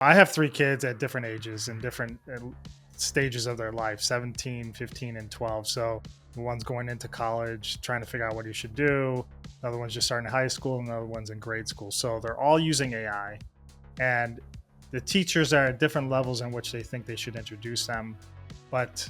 I have 3 kids at different ages and different stages of their life, 17, 15, and 12. So the one's going into college, trying to figure out what he should do. Another one's just starting high school, and another one's in grade school. So they're all using AI. And the teachers are at different levels in which they think they should introduce them. But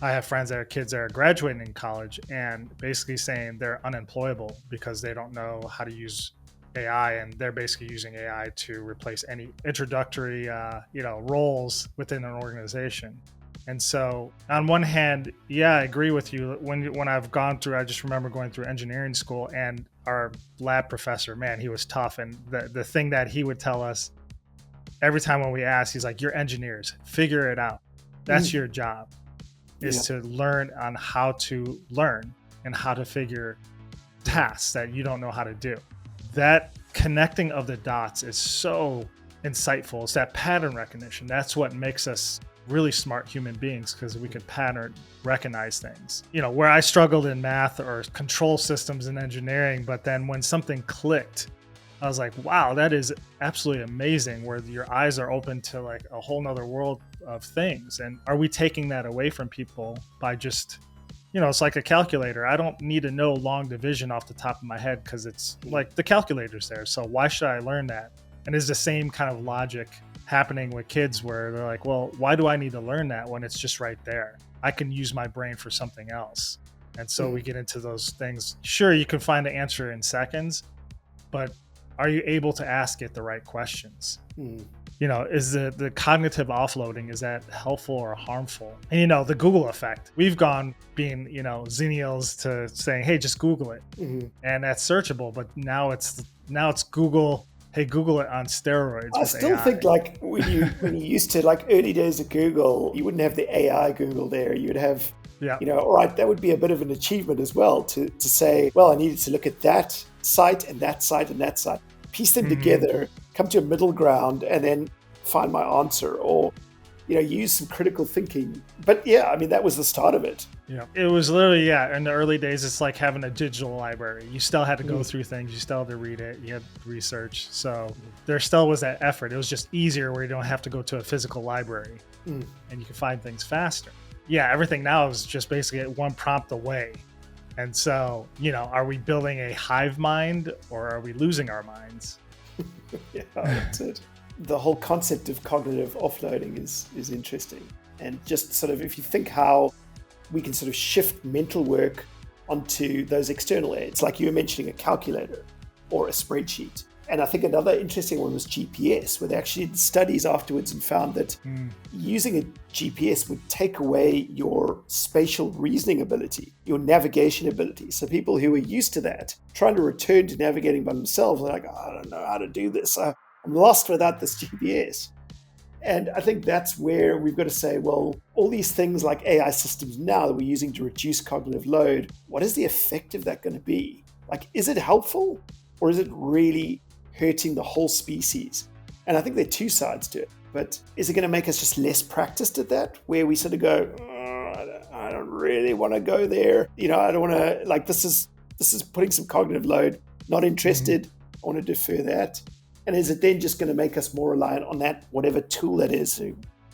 I have friends that are kids that are graduating in college and basically saying they're unemployable because they don't know how to use AI, and they're basically using AI to replace any introductory, roles within an organization. And so, on one hand, yeah, I agree with you. When I've gone through, I just remember going through engineering school, and our lab professor, man, he was tough. And the thing that he would tell us every time when we asked, he's like, "You're engineers, figure it out. That's your job, is to learn on how to learn and how to figure tasks that you don't know how to do." That connecting of the dots is so insightful. It's that pattern recognition. That's what makes us really smart human beings, because we can pattern recognize things. Where I struggled in math or control systems in engineering, but then when something clicked, I was like, wow, that is absolutely amazing, where your eyes are open to like a whole nother world of things. And are we taking that away from people by just, it's like a calculator. I don't need to know long division off the top of my head because it's like the calculator's there. So why should I learn that? And it's the same kind of logic happening with kids where they're like, well, why do I need to learn that when it's just right there? I can use my brain for something else. And so we get into those things. Sure, you can find the answer in seconds, but are you able to ask it the right questions? Is the cognitive offloading, is that helpful or harmful? And the Google effect, we've gone being zennials to saying, hey, just Google it. And that's searchable, but now it's Google. Hey, Google it on steroids. I still think like when you used to, like early days of Google, you wouldn't have the AI Google there. You'd have all right, that would be a bit of an achievement as well to say, well, I needed to look at that site and that site and that site, piece them together, come to a middle ground, and then find my answer, or use some critical thinking. But yeah, I mean, that was the start of it. Yeah, it was literally, in the early days, it's like having a digital library. You still had to go through things. You still had to read it. You had research. So there still was that effort. It was just easier where you don't have to go to a physical library and you can find things faster. Yeah, everything now is just basically one prompt away. And so, are we building a hive mind, or are we losing our minds? Yeah, that's it. The whole concept of cognitive offloading is interesting. And just sort of, if you think how we can sort of shift mental work onto those external aids, like you were mentioning a calculator or a spreadsheet. And I think another interesting one was GPS, where they actually did studies afterwards and found that using a GPS would take away your spatial reasoning ability, your navigation ability. So people who are used to that, trying to return to navigating by themselves, are like, I don't know how to do this. I'm lost without this GPS. And I think that's where we've got to say, well, all these things like AI systems now that we're using to reduce cognitive load, what is the effect of that going to be? Like, is it helpful, or is it really hurting the whole species? And I think there are two sides to it. But is it going to make us just less practiced at that, where we sort of go, I don't really want to go there. I don't want to, like, this is putting some cognitive load, not interested. I want to defer that. And is it then just going to make us more reliant on that, whatever tool that is,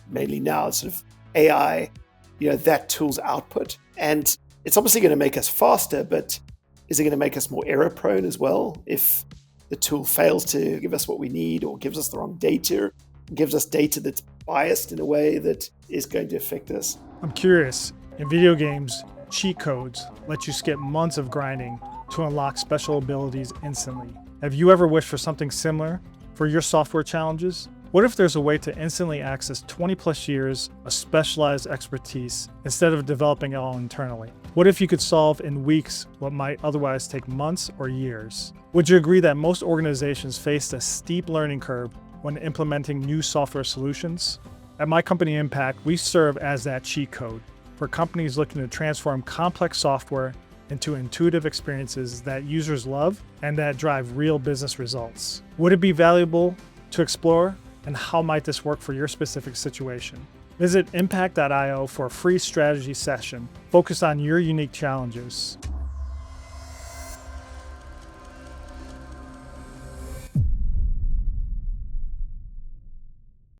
mainly now sort of AI, that tool's output? And it's obviously going to make us faster, but is it going to make us more error prone as well? If the tool fails to give us what we need, or gives us the wrong data, gives us data that's biased in a way that is going to affect us. I'm curious, in video games, cheat codes let you skip months of grinding to unlock special abilities instantly. Have you ever wished for something similar for your software challenges? What if there's a way to instantly access 20 plus years of specialized expertise instead of developing it all internally? What if you could solve in weeks what might otherwise take months or years? Would you agree that most organizations face a steep learning curve when implementing new software solutions? At my company IIIMPACT, we serve as that cheat code for companies looking to transform complex software into intuitive experiences that users love and that drive real business results. Would it be valuable to explore? And how might this work for your specific situation? Visit impact.io for a free strategy session focused on your unique challenges.